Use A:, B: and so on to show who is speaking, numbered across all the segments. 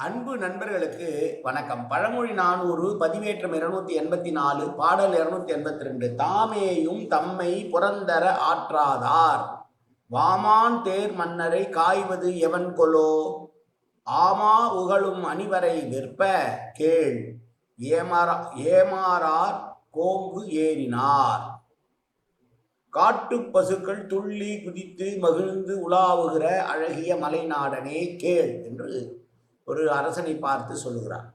A: அன்பு நண்பர்களுக்கு வணக்கம். பழமொழி 400 பதிவேற்றம் 284 பாடல் 282. தாமேயும் தம்மை புறந்தர ஆற்றாதார் வாமான் தேர் மன்னரை காய்வது எவன் கொலோ. ஆமா உகழும் அணிவரை விற்ப கேள் ஏமாறார் கோங்கு ஏறினார். காட்டுப் பசுக்கள் துள்ளி குதித்து மகிழ்ந்து உலாவுகிற அழகிய மலைநாடனே கேள் என்று ஒரு அரசனை பார்த்து சொல்லுகிறார்.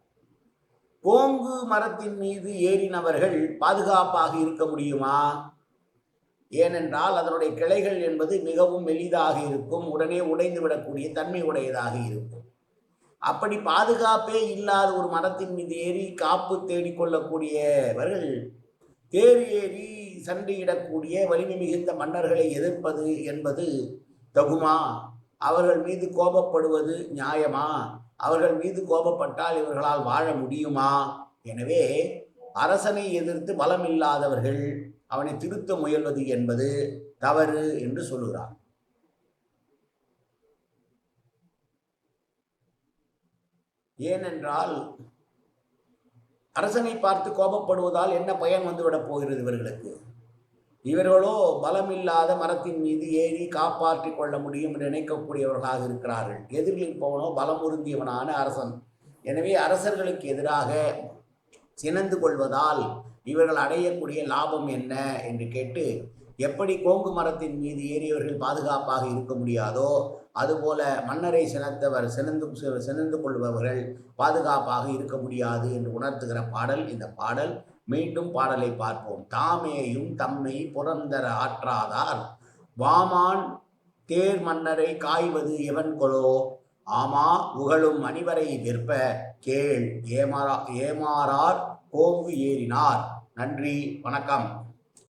A: கோங்கு மரத்தின் மீது ஏறினவர்கள் பாதுகாப்பாக இருக்க முடியுமா? ஏனென்றால் அதனுடைய கிளைகள் என்பது மிகவும் மெலிதாக இருக்கும், உடனே உடைந்து விடக்கூடிய தன்மை உடையதாக இருக்கும். அப்படி பாதுகாப்பே இல்லாத ஒரு மரத்தின் மீது ஏறி காப்பு தேடிக்கொள்ளக்கூடியவர்கள் தேர் ஏறி சண்டையிடக்கூடிய வலிமை மிகுந்த மன்னர்களை எதிர்ப்பது என்பது தகுமா? அவர்கள் மீது கோபப்படுவது நியாயமா? அவர்கள் மீது கோபப்பட்டால் இவர்களால் வாழ முடியுமா? எனவே அரசனை எதிர்த்து பலம் இல்லாதவர்கள் அவனை திருத்த முயல்வது என்பது தவறு என்று சொல்லுகிறார். ஏனென்றால் அரசனை பார்த்து கோபப்படுவதால் என்ன பயன் வந்துவிடப் போகிறது இவர்களுக்கு? இவர்களோ பலமில்லாத மரத்தின் மீது ஏறி காப்பாற்றி கொள்ள முடியும் என்று நினைக்கக்கூடியவர்களாக இருக்கிறார்கள். எதிரில் இருப்பவனோ பலமுருந்தியவனான அரசன். எனவே அரசர்களுக்கு எதிராக சினந்து கொள்வதால் இவர்கள் அடையக்கூடிய லாபம் என்ன என்று கேட்டு, எப்படி கோங்கு மரத்தின் மீது ஏறியவர்கள் பாதுகாப்பாக இருக்க முடியாதோ அதுபோல மன்னரை சினந்து கொள்பவர்கள் பாதுகாப்பாக இருக்க முடியாது என்று உணர்த்துகிற பாடல் இந்த பாடல். மீண்டும் பாடலை பார்ப்போம். தாமேயும் தம்மை புறந்தர ஆற்றாதார் வாமான் தேர் மன்னரை காய்வது எவன் கொலோ. ஆமா உகழும் அணிவரை விற்ப கேள் ஏமாறார் கோங்கு ஏறினார். நன்றி, வணக்கம்.